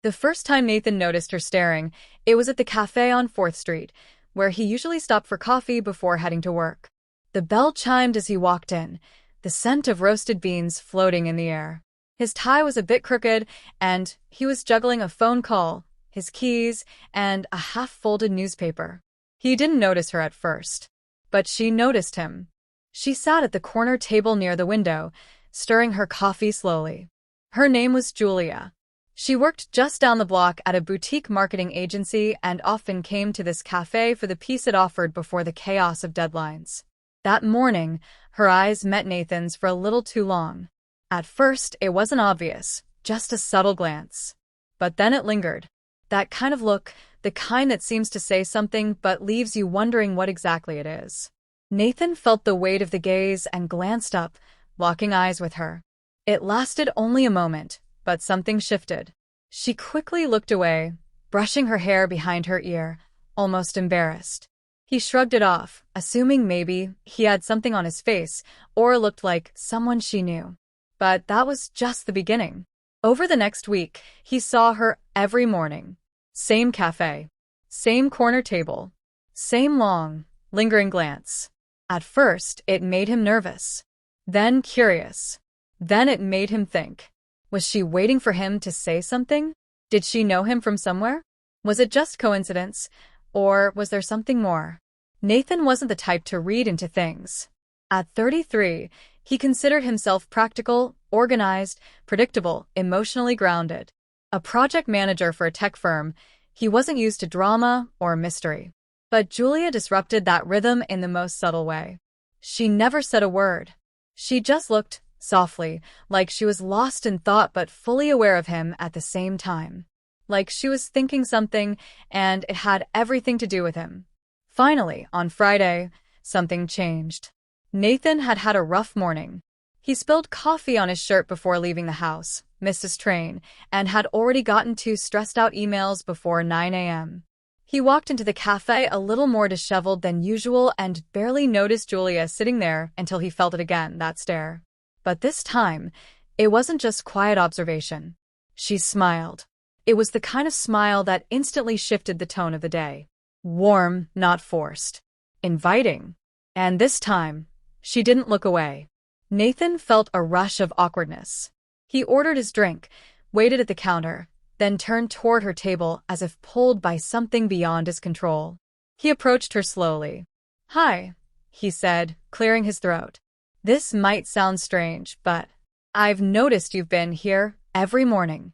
The first time Nathan noticed her staring, it was at the cafe on 4th Street, where he usually stopped for coffee before heading to work. The bell chimed as he walked in, the scent of roasted beans floating in the air. His tie was a bit crooked, and he was juggling a phone call, his keys, and a half-folded newspaper. He didn't notice her at first, but she noticed him. She sat at the corner table near the window, stirring her coffee slowly. Her name was Julia. She worked just down the block at a boutique marketing agency and often came to this cafe for the peace it offered before the chaos of deadlines. That morning, her eyes met Nathan's for a little too long. At first, it wasn't obvious, just a subtle glance. But then it lingered. That kind of look, the kind that seems to say something but leaves you wondering what exactly it is. Nathan felt the weight of the gaze and glanced up, locking eyes with her. It lasted only a moment, but something shifted. She quickly looked away, brushing her hair behind her ear, almost embarrassed. He shrugged it off, assuming maybe he had something on his face or looked like someone she knew. But that was just the beginning. Over the next week, he saw her every morning. Same cafe, same corner table, same long, lingering glance. At first, it made him nervous, then curious. Then it made him think. Was she waiting for him to say something? Did she know him from somewhere? Was it just coincidence, or was there something more? Nathan wasn't the type to read into things. At 33, he considered himself practical, organized, predictable, emotionally grounded. A project manager for a tech firm, he wasn't used to drama or mystery. But Julia disrupted that rhythm in the most subtle way. She never said a word. She just looked, softly, like she was lost in thought but fully aware of him at the same time. Like she was thinking something, and it had everything to do with him. Finally, on Friday, something changed. Nathan had had a rough morning. He spilled coffee on his shirt before leaving the house, missed his train, and had already gotten 2 stressed-out emails before 9 a.m. He walked into the cafe a little more disheveled than usual and barely noticed Julia sitting there until he felt it again, that stare. But this time, it wasn't just quiet observation. She smiled. It was the kind of smile that instantly shifted the tone of the day. Warm, not forced. Inviting. And this time, she didn't look away. Nathan felt a rush of awkwardness. He ordered his drink, waited at the counter, then turned toward her table as if pulled by something beyond his control. He approached her slowly. "Hi," he said, clearing his throat. "This might sound strange, but I've noticed you've been here every morning."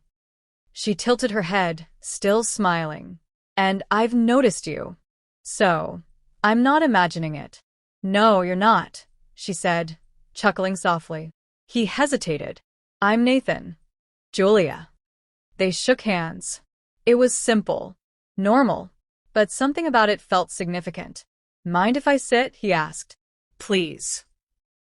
She tilted her head, still smiling. "And I've noticed you. So, I'm not imagining it." "No, you're not," she said, chuckling softly. He hesitated. "I'm Nathan." "Julia." They shook hands. It was simple, normal, but something about it felt significant. "Mind if I sit?" he asked. "Please."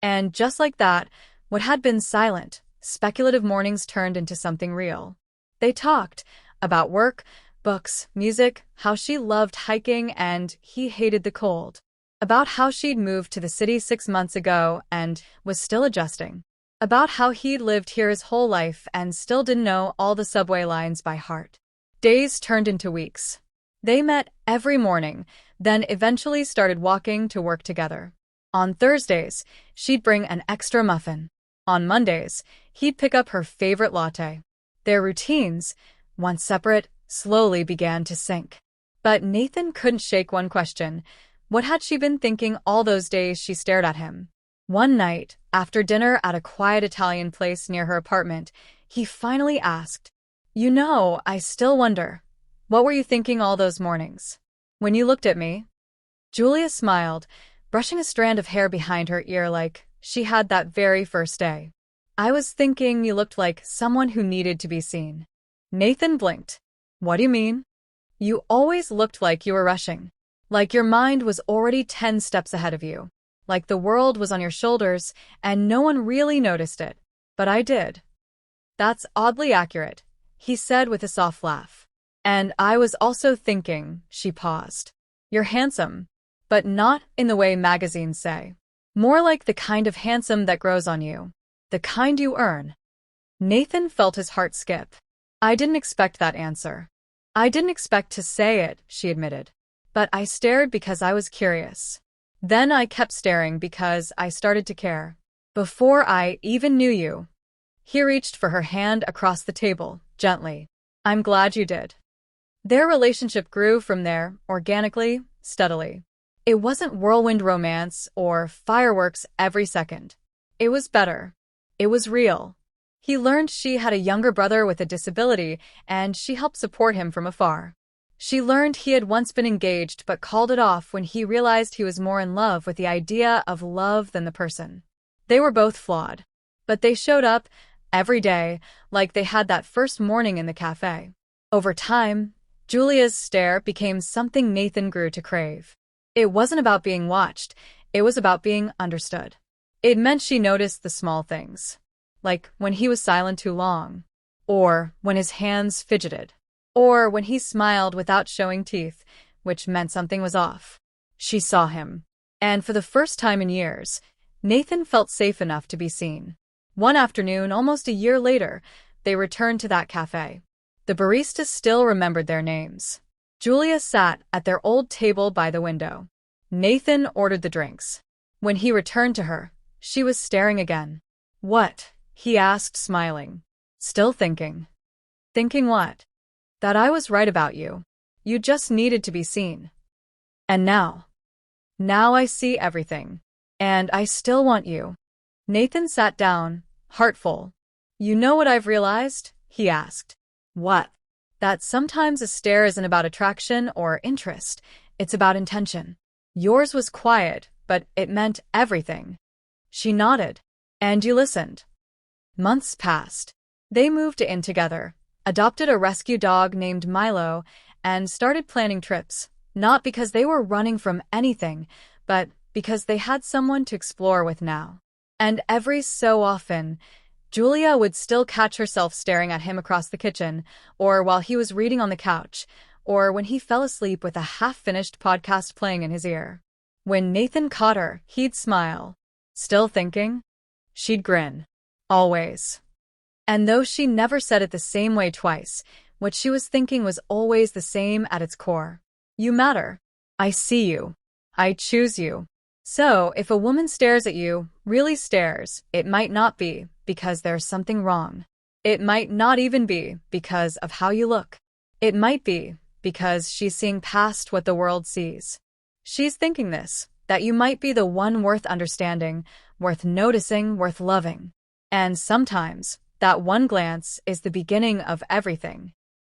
And just like that, what had been silent, speculative mornings turned into something real. They talked about work, books, music, how she loved hiking and he hated the cold. About how she'd moved to the city 6 months ago and was still adjusting. About how he'd lived here his whole life and still didn't know all the subway lines by heart. Days turned into weeks. They met every morning, then eventually started walking to work together. On Thursdays, she'd bring an extra muffin. On Mondays, he'd pick up her favorite latte. Their routines, once separate, slowly began to sync. But Nathan couldn't shake one question. What had she been thinking all those days she stared at him? One night, after dinner at a quiet Italian place near her apartment, he finally asked, "You know, I still wonder, what were you thinking all those mornings? When you looked at me?" Julia smiled, brushing a strand of hair behind her ear like she had that very first day. "I was thinking you looked like someone who needed to be seen." Nathan blinked. "What do you mean?" "You always looked like you were rushing. Like your mind was already 10 steps ahead of you. Like the world was on your shoulders and no one really noticed it. But I did." "That's oddly accurate," he said with a soft laugh. "And I was also thinking," she paused. "You're handsome, but not in the way magazines say. More like the kind of handsome that grows on you. The kind you earn." Nathan felt his heart skip. I didn't expect that answer. I didn't expect to say it, she admitted. But I stared because I was curious. Then I kept staring because I started to care. Before I even knew you. He reached for her hand across the table, gently. I'm glad you did. Their relationship grew from there, organically, steadily. It wasn't whirlwind romance or fireworks every second. It was better. It was real. He learned she had a younger brother with a disability, and she helped support him from afar. She learned he had once been engaged but called it off when he realized he was more in love with the idea of love than the person. They were both flawed. But they showed up, every day, like they had that first morning in the cafe. Over time, Julia's stare became something Nathan grew to crave. It wasn't about being watched, it was about being understood. It meant she noticed the small things. Like when he was silent too long, or when his hands fidgeted, or when he smiled without showing teeth, which meant something was off. She saw him. And for the first time in years, Nathan felt safe enough to be seen. One afternoon, almost a year later, they returned to that cafe. The barista still remembered their names. Julia sat at their old table by the window. Nathan ordered the drinks. When he returned to her, she was staring again. What? He asked, smiling. Still thinking. Thinking what? That I was right about you. You just needed to be seen. And now? Now I see everything. And I still want you. Nathan sat down, heartful. You know what I've realized? He asked. What? That sometimes a stare isn't about attraction or interest. It's about intention. Yours was quiet, but it meant everything. She nodded. And you listened. Months passed. They moved in together, adopted a rescue dog named Milo, and started planning trips, not because they were running from anything, but because they had someone to explore with now. And every so often, Julia would still catch herself staring at him across the kitchen, or while he was reading on the couch, or when he fell asleep with a half-finished podcast playing in his ear. When Nathan caught her, he'd smile. Still thinking? She'd grin. Always. And though she never said it the same way twice, what she was thinking was always the same at its core. You matter. I see you. I choose you. So, if a woman stares at you, really stares, it might not be because there's something wrong. It might not even be because of how you look. It might be because she's seeing past what the world sees. She's thinking this, that you might be the one worth understanding, worth noticing, worth loving. And sometimes, that one glance is the beginning of everything.